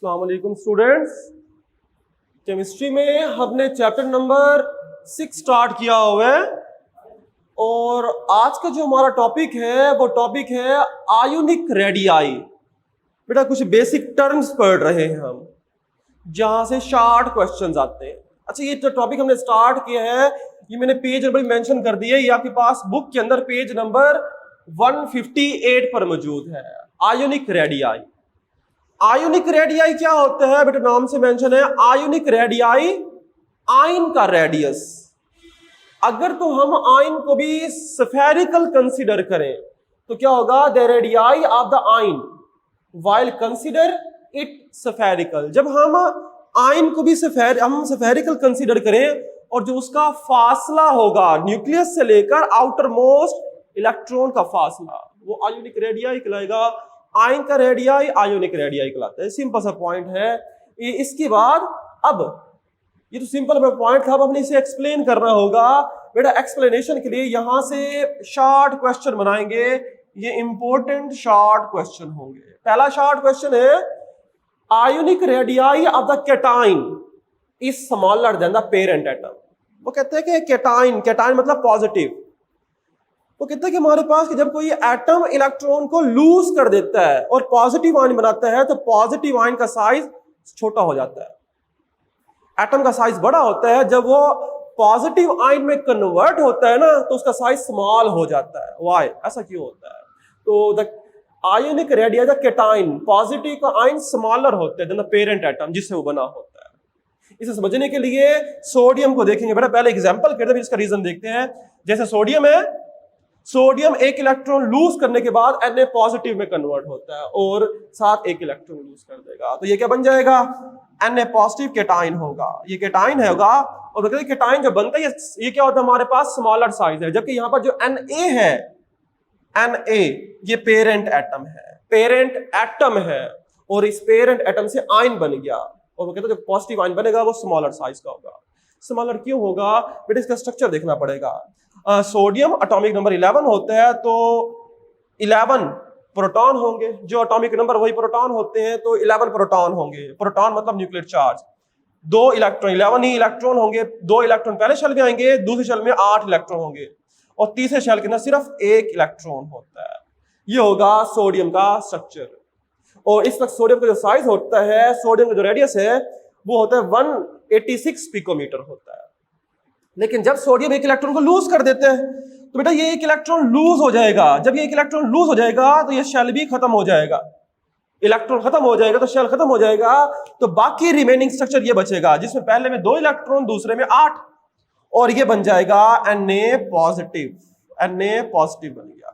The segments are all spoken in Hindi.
अस्सलाम वालेकुम स्टूडेंट्स। केमिस्ट्री में हमने चैप्टर नंबर 6 स्टार्ट किया हुआ है और आज का जो हमारा टॉपिक है वो टॉपिक है आयोनिक रेडियाई। बेटा कुछ बेसिक टर्म्स पढ़ रहे हैं हम जहां से शॉर्ट क्वेश्चंस आते हैं। अच्छा, ये जो टॉपिक हमने स्टार्ट किया है ये मैंने पेज नंबर मेंशन कर दिया है, ये आपके पास बुक के अंदर पेज नंबर 158 पर मौजूद है। Ionic radii. आयोनिक रेडियाई क्या होता है बेटा? नाम से मेंशन है आयोनिक रेडियाई, आयन का रेडियस। अगर तो हम आयन को भी स्फेरिकल कंसीडर करें तो क्या होगा? The radii of the ion while consider it spherical. जब हम आयन को भी स्फेरिकल कंसीडर करें और जो उसका फासला होगा न्यूक्लियस से लेकर आउटर मोस्ट इलेक्ट्रॉन का फासला, वो आयोनिक रेडियाई कहलाएगा। आयन का रेडियाई आयोनिक रेडियाई कहलाता है। सिंपल सा पॉइंट है। इसके बाद अब ये तो सिंपल पॉइंट था, अब हमने इसे एक्सप्लेन करना होगा। बेटा एक्सप्लेनेशन के लिए यहां से शॉर्ट क्वेश्चन बनाएंगे। ये इंपॉर्टेंट शॉर्ट क्वेश्चन होंगे। पहला शॉर्ट क्वेश्चन है ionic radii of the cation is smaller than the parent atom. वो कहते हैं कि कैटाइन, कैटाइन मतलब पॉजिटिव। वो कहते हैं कि हमारे पास कि जब कोई एटम इलेक्ट्रॉन को लूज कर देता है और पॉजिटिव आयन बनाता है तो पॉजिटिव आयन का साइज छोटा हो जाता है। एटम का साइज बड़ा होता है, जब वो पॉजिटिव आयन में कन्वर्ट होता है ना तो उसका साइज स्मॉल हो जाता है। व्हाई? ऐसा क्यों होता है? तो the ionic radii the cation, positive का आयन स्मॉलर होता है देन द पेरेंट एटम जिससे वो बना होता है। इसे समझने के लिए सोडियम को देखेंगे। बेटा पहले एग्जांपल करते हैं, इसका रीजन देखते हैं। जैसे सोडियम है, सोडियम एक इलेक्ट्रॉन लूज करने के बाद Na पॉजिटिव में कन्वर्ट होता है और साथ एक इलेक्ट्रॉन लूज कर देगा तो ये क्या बन जाएगा? Na पॉजिटिव कैटाइन होगा। ये कैटाइन होगा और कैटाइन जो बनता है ये क्या होता है? हमारे पास स्मॉलर साइज है। जबकि यहां पर जो Na है, Na ये पेरेंट एटम है, पेरेंट एटम है और इस पेरेंट एटम से आयन बन गया और वो कहते हैं जो पॉजिटिव आयन बनेगा वो स्मॉलर साइज का होगा। स्मॉलर क्यों होगा बेटा? इसका स्ट्रक्चर देखना पड़ेगा। सोडियम एटॉमिक नंबर 11 होता है तो 11 प्रोटॉन होंगे। जो एटॉमिक नंबर वही प्रोटॉन होते हैं तो 11 प्रोटॉन होंगे। प्रोटॉन मतलब न्यूक्लियर चार्ज। 2 इलेक्ट्रॉन, 11 ही इलेक्ट्रॉन होंगे। 2 इलेक्ट्रॉन पहले शेल में आएंगे, दूसरे शेल में 8 इलेक्ट्रॉन होंगे और तीसरे शेल के अंदर सिर्फ 1 इलेक्ट्रॉन होता है। ये होगा सोडियम का स्ट्रक्चर। और इस वक्त सोडियम का जो साइज होता है, सोडियम का जो रेडियस है वो होता है 186 पिकोमीटर होता है। लेकिन जब सोडियम एक इलेक्ट्रॉन को लूज कर देते हैं तो बेटा ये एक इलेक्ट्रॉन लूज हो जाएगा। जब ये एक इलेक्ट्रॉन लूज हो जाएगा तो ये शेल भी खत्म हो जाएगा। इलेक्ट्रॉन खत्म हो जाएगा तो शेल खत्म हो जाएगा तो बाकी रिमेनिंग स्ट्रक्चर ये बचेगा जिसमें पहले में 2 इलेक्ट्रॉन, दूसरे में 8 और ये बन जाएगा Na पॉजिटिव। Na पॉजिटिव बन गया।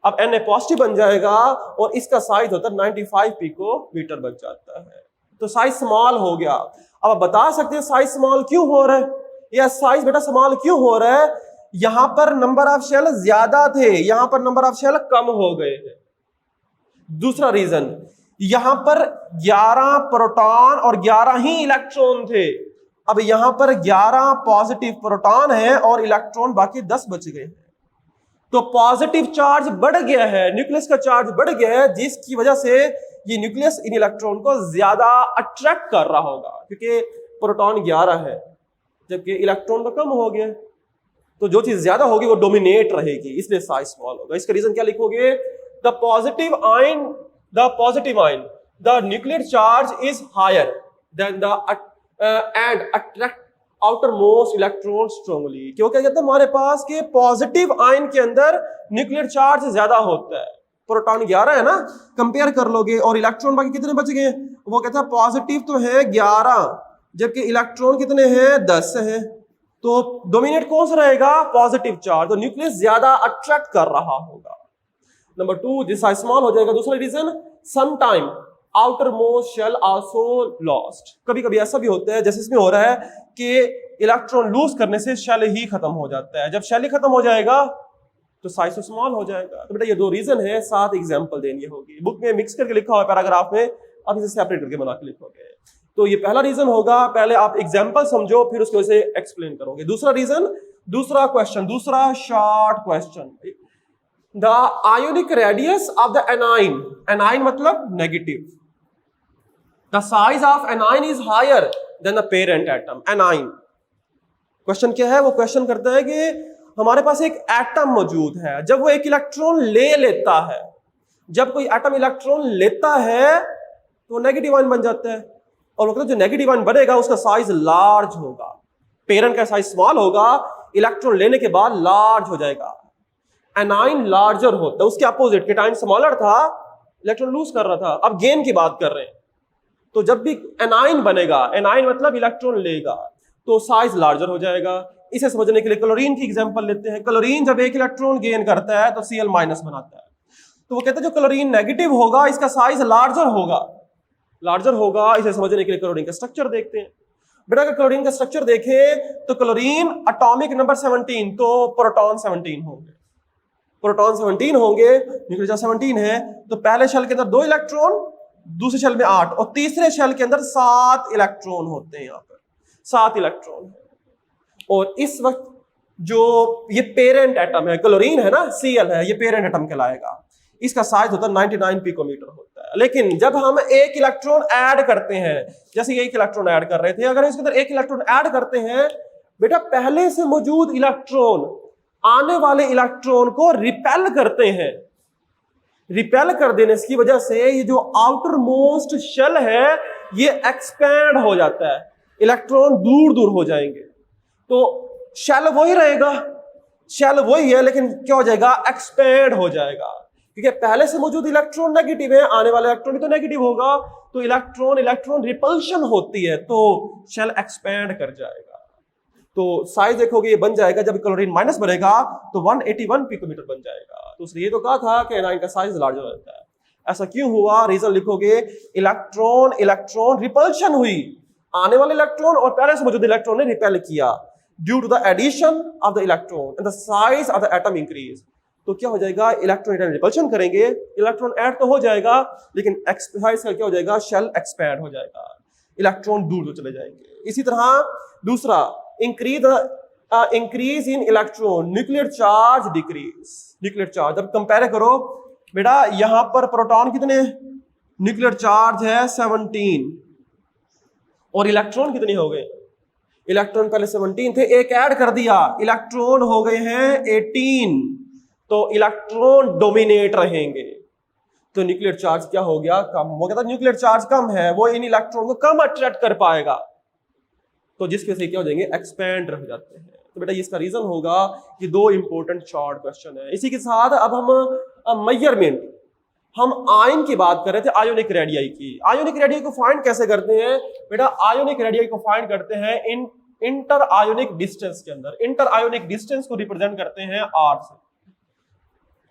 अब Na पॉजिटिव बन जाएगा और इसका साइज होता है 95 पिकोमीटर बन जाता है। तो साइज स्मॉल हो गया। अब आप बता सकते हैं साइज स्मॉल क्यों हो रहा है या साइज बेटा स्मॉल क्यों हो रहा है? यहां पर नंबर ऑफ शेल ज्यादा थे, यहां पर नंबर ऑफ शेल कम हो गए हैं। दूसरा रीजन, यहां पर 11 प्रोटॉन और 11 ही इलेक्ट्रॉन थे। अब यहां पर 11 पॉजिटिव प्रोटॉन है और इलेक्ट्रॉन बाकी 10 बच गए हैं। तो पॉजिटिव चार्ज बढ़ गया है, न्यूक्लियस का चार्ज बढ़ गया है जिसकी वजह से ये न्यूक्लियस इन इलेक्ट्रॉन को ज्यादा अट्रैक्ट कर रहा होगा क्योंकि प्रोटॉन 11 है जबकि इलेक्ट्रॉन तो कम हो गया। तो जो चीज ज्यादा होगी वो डोमिनेट रहेगी, इसलिए साइज स्मॉल होगा। इसका रीजन क्या लिखोगे? The positive ion, the nuclear charge is higher than the and attract outermost electron strongly. क्यों क्या कहते हैं? हमारे पास के पॉजिटिव आयन के अंदर न्यूक्लियर चार्ज ज्यादा होता है। प्रोटॉन 11 है ना, कंपेयर कर लोगे और इलेक्ट्रॉन बाकी कितने बच गए? वो कहता है पॉजिटिव तो है 11 जबकि इलेक्ट्रॉन कितने हैं? 10 हैं। तो डोमिनेट कौन सा रहेगा? Positive charge. तो न्यूक्लियस ज्यादा अट्रैक्ट कर रहा होगा। नंबर 2, दिस साइज स्मॉल हो जाएगा। दूसरा reason, some time outermost shell also lost. कभी कभी ऐसा भी होता है जैसे इसमें हो रहा है कि इलेक्ट्रॉन लूज करने से शेल ही खत्म हो जाता है। जब शेल ही खत्म हो जाएगा तो साइज तो स्मॉल हो जाएगा। तो बेटा ये 2 रीजन है, 7 एग्जांपल देनी होगी। बुक में मिक्स करके लिखा हुआ है पैराग्राफ में, आप इसे सेपरेट करके बना के लिखोगे। तो ये पहला रीजन होगा, पहले आप एग्जांपल समझो फिर उसकी वजह से एक्सप्लेन करोगे। दूसरा रीजन, दूसरा क्वेश्चन, दूसरा short question, the ionic radius of the anion, anion मतलब negative, the size of anion is higher than the parent atom. Anion question क्या है, वो क्वेश्चन करता है कि हमारे पास एक एटम मौजूद है, जब वो एक इलेक्ट्रॉन ले लेता है, जब कोई एटम इलेक्ट्रॉन लेता है तो नेगेटिव आयन बन जाता है, और मतलब जो नेगेटिव आयन बनेगा उसका साइज लार्ज होगा। पेरेंट का साइज स्मॉल होगा, इलेक्ट्रॉन लेने के बाद लार्ज हो जाएगा। एनाइन लार्जर होता है, उसके अपोजिट केटाइन स्मॉलर था, इलेक्ट्रॉन लूज कर रहा था, अब गेन की बात कर रहे हैं। तो जब भी एनाइन बनेगा, एनाइन मतलब इलेक्ट्रॉन लेगा, तो साइज लार्जर हो जाएगा। इसे समझने के लिए क्लोरीन की एग्जांपल लेते हैं। क्लोरीन जब एक इलेक्ट्रॉन गेन करता है तो Cl- बनाता है, तो वो कहते हैं जो क्लोरीन नेगेटिव होगा इसका साइज लार्जर होगा। इसे समझने के लिए क्लोरीन का स्ट्रक्चर देखते हैं। बेटा अगर क्लोरीन का स्ट्रक्चर देखें तो क्लोरीन एटॉमिक नंबर 17, तो प्रोटॉन 17 होंगे, न्यूक्लियर चार्ज 17 है, तो पहले शेल के अंदर 2 इलेक्ट्रॉन, दूसरे शेल में 8, और तीसरे शेल के अंदर 7 इलेक्ट्रॉन होते हैं। यहाँ पर 7 इलेक्ट्रॉन है। और इस वक्त जो ये पेरेंट एटम है, क्लोरीन है ना, Cl है, ये पेरेंट एटम कहलाएगा। इसका साइज होता है 99 पिकोमीटर होता है। लेकिन जब हम एक इलेक्ट्रॉन ऐड करते हैं, जैसे एक इलेक्ट्रॉन ऐड कर रहे थे, अगर इसके अंदर एक इलेक्ट्रॉन ऐड करते हैं, बेटा पहले से मौजूद इलेक्ट्रॉन आने वाले इलेक्ट्रॉन को रिपेल करते हैं। रिपेल कर देने की वजह से ये जो आउटर मोस्ट शेल है ये एक्सपैंड हो जाता है, इलेक्ट्रॉन दूर दूर हो जाएंगे। तो शेल वही रहेगा, शेल वही है, लेकिन क्या हो जाएगा, एक्सपैंड हो जाएगा, क्योंकि पहले से मौजूद इलेक्ट्रॉन नेगेटिव है, आने वाला इलेक्ट्रॉन भी तो नेगेटिव होगा, तो इलेक्ट्रॉन रिपल्शन होती है, तो शेल एक्सपैंड कर जाएगा। तो साइज देखोगे ये बन जाएगा, जब क्लोरीन माइनस बनेगा तो 181 पिकोमीटर बन जाएगा। तो ये तो कहा था कि एनाइन का साइज लार्जर रहता है। ऐसा क्यों हुआ, रीजन लिखोगे, इलेक्ट्रॉन रिपल्शन हुई, आने वाले इलेक्ट्रॉन और पहले से मौजूद इलेक्ट्रॉन ने रिपेल किया, due to the addition of the electron and the size of the atom increase. तो क्या हो जाएगा, इलेक्ट्रॉन रिपल्शन करेंगे, इलेक्ट्रॉन ऐड तो हो जाएगा, लेकिन एक्सरसाइज का क्या हो जाएगा, शेल एक्सपैंड हो जाएगा, इलेक्ट्रॉन दूर दूर चले जाएंगे। इसी तरह दूसरा, increase in electron, nuclear charge decrease. Nuclear charge जब कंपेयर करो, बेटा यहां पर प्रोटॉन कितने, न्यूक्लियर चार्ज है 17, और इलेक्ट्रॉन कितने हो गए, इलेक्ट्रॉन पहले 17 थे, एक ऐड कर दिया, इलेक्ट्रॉन हो गए हैं 18, तो इलेक्ट्रॉन डोमिनेट रहेंगे। तो न्यूक्लियर चार्ज क्या हो गया, कम हो गया। न्यूक्लियर चार्ज कम है, वो इन इलेक्ट्रॉन को कम अट्रैक्ट कर पाएगा, तो जिसकी वजह से क्या हो जाएंगे, एक्सपैंड रह जाते हैं। तो बेटा इसका रीजन होगा कि 2 इंपॉर्टेंट शॉर्ट क्वेश्चन है। इसी के साथ अब हम मेजरमेंट, हम आयन की बात कर रहे थे, आयोनिक रेडियाई की। आयोनिक रेडियाई को फाइंड कैसे करते हैं बेटा, आयोनिक रेडियाई को फाइंड करते हैं इन इंटर आयोनिक डिस्टेंस के अंदर। इंटर आयोनिक डिस्टेंस को रिप्रेजेंट करते हैं R से,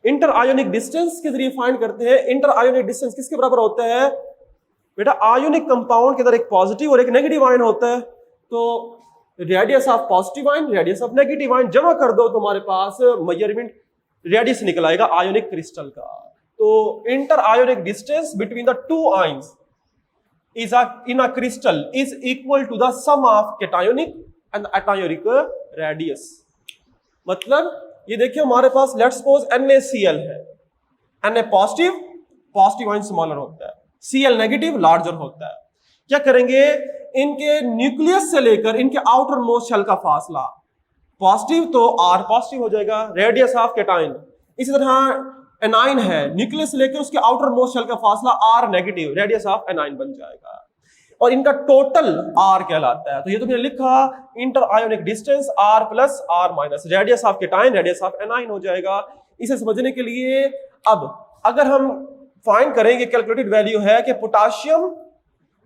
इंटर आयोनिक डिस्टेंस के जरिए फाइंड करते हैं। इंटर आयोनिक डिस्टेंस किसके बराबर होता है बेटा, आयोनिक कंपाउंड के अंदर एक पॉजिटिव और एक नेगेटिव आयन होता है, तो radius of positive ion, radius of negative ion जमा कर दो, तुम्हारे पास मेजरमेंट रेडियस निकल आएगा आयोनिक क्रिस्टल का। तो inter ionic distance between the 2 ions is in a crystal is equal to the sum of cationic and anionic radius। मतलब ये देखिए हमारे पास लेट्स सपोज NaCl है, Na पॉजिटिव आयन स्मॉलर होता है, Cl नेगेटिव लार्जर होता है। क्या करेंगे, इनके न्यूक्लियस से लेकर इनके आउटर मोस्ट शेल का फासला पॉजिटिव, तो R पॉजिटिव हो जाएगा, रेडियस ऑफ कैटायन। इसी तरह एनाइन है, न्यूक्लियस से लेकर उसके आउटर मोस्ट शेल का फासला R negative, radius of anion बन जाएगा, और इनका टोटल R कहलाता है। तो ये तो मैंने लिखा inter ionic distance R plus R minus, radius of cation, radius of anion हो जाएगा। इसे समझने के लिए अब अगर हम फाइंड करेंगे, कैलकुलेटेड वैल्यू है कि पोटाशियम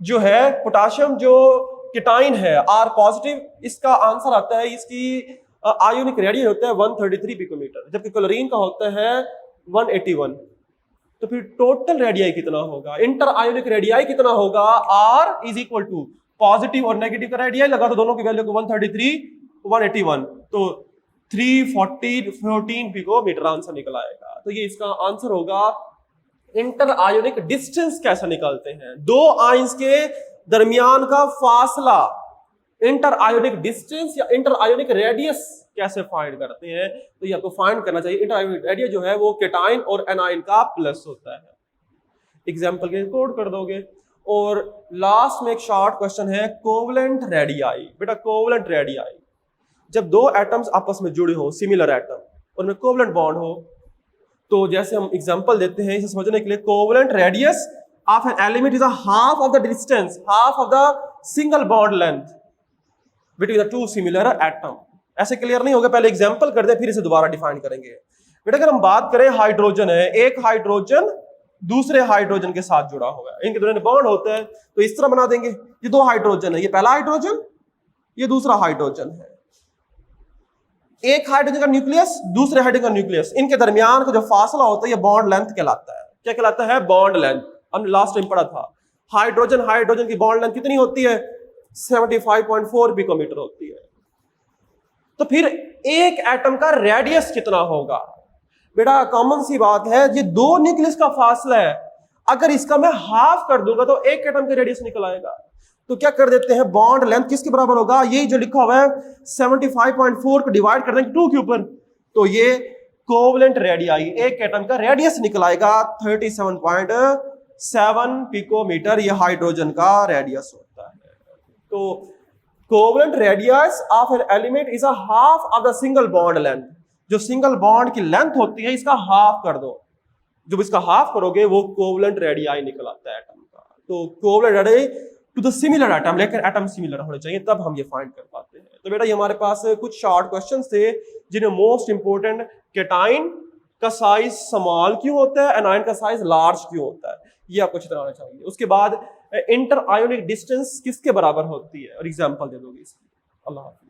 जो है, पोटाशियम जो कैटायन है R पॉजिटिव, इसका आंसर आता है, इसकी आयोनिक रेडियस होता है 133 पिकोमीटर, जबकि क्लोरीन का होता है 181। तो फिर टोटल रेडियाई कितना होगा, इंटर आयोनिक रेडियाई कितना होगा, R is equal to positive और नेगेटिव का रेडियाई लगा, तो दोनों की वैल्यू को 133 181, तो 314 पिकोमीटर आंसर निकल आएगा। तो ये इसका आंसर होगा। इंटर आयोनिक डिस्टेंस कैसे निकालते हैं, 2 आयंस के दरमियान का फासला, इंटर आयोनिक डिस्टेंस या इंटर आयोनिक रेडियस कैसे फाइंड करते हैं, तो ये आपको फाइंड करना चाहिए। इंटर आयोनिक रेडियस जो है वो कैटायन और एनायन का प्लस होता है। एग्जांपल के कोड कर दोगे, और लास्ट में एक शॉर्ट क्वेश्चन है कोवलेंट रेडियाई। बेटा कोवलेंट रेडियाई, जब दो एटम्स आपस में जुड़े हो, सिमिलर एटम, उनमें कोवलेंट बॉन्ड हो, तो जैसे हम एग्जांपल देते हैं इसे समझने के लिए, covalent radius of an element is half of the distance, half of the single bond length between the two similar atom. ऐसे क्लियर नहीं होगा, पहले एग्जांपल कर दे फिर इसे दोबारा डिफाइन करेंगे। बेटा अगर हम बात करें, हाइड्रोजन है, एक हाइड्रोजन दूसरे हाइड्रोजन के साथ जुड़ा हुआ है, इनके दोनों में बॉन्ड होता है, तो इस तरह बना देंगे। ये दो हाइड्रोजन है, ये पहला हाइड्रोजन, ये दूसरा हाइड्रोजन है। एक हाइड्रोजन का न्यूक्लियस, दूसरे हाइड्रोजन का न्यूक्लियस, इनके दरमियान का जो फासला होता है ये बॉन्ड लेंथ कहलाता है। क्या कहलाता है? Bond length. हमने लास्ट टाइम पढ़ा था हाइड्रोजन हाइड्रोजन की बॉन्ड लेंथ कितनी होती है? 75.4 पिकोमीटर होती है। तो फिर एक एटम का रेडियस कितना होगा? बेटा कॉमन सी बात है, ये दो न्यूक्लियस का फासला है, अगर इसका मैं हाफ कर दूंगा तो एक एटम का रेडियस निकल आएगा। तो क्या कर देते हैं, बॉन्ड लेंथ किसके बराबर होगा? यही जो लिखा हुआ है 75.4 को डिवाइड कर देंगे 2 के ऊपर, तो ये कोवलेंट रेडियाई, एक एटम का रेडियस निकल आएगा 37.7 पिकोमीटर। ये हाइड्रोजन का रेडियस होता है। तो covalent radius of an element is a half of the single bond length. जो सिंगल बॉन्ड की लेंथ होती है इसका हाफ कर दो, जब इसका हाफ करोगे वो कोवलेंट रेडियाई निकल आता है एटम का। तो covalent radii to the similar atom, लेकिन एटम सिमिलर होने चाहिए तब हम ये फाइंड कर पाते हैं। तो बेटा ये हमारे पास कुछ शॉर्ट क्वेश्चंस थे जिन्हें मोस्ट इंपोर्टेंट, केटाइन का साइज स्मॉल क्यों होता है, एनायन का साइज लार्ज क्यों होता है, ये आपको अच्छी तरह आना चाहिए। उसके बाद इंटर आयोनिक डिस्टेंस किसके बराबर होती है और एग्जांपल दे दोगे इसकी। अल्लाह हाफिज।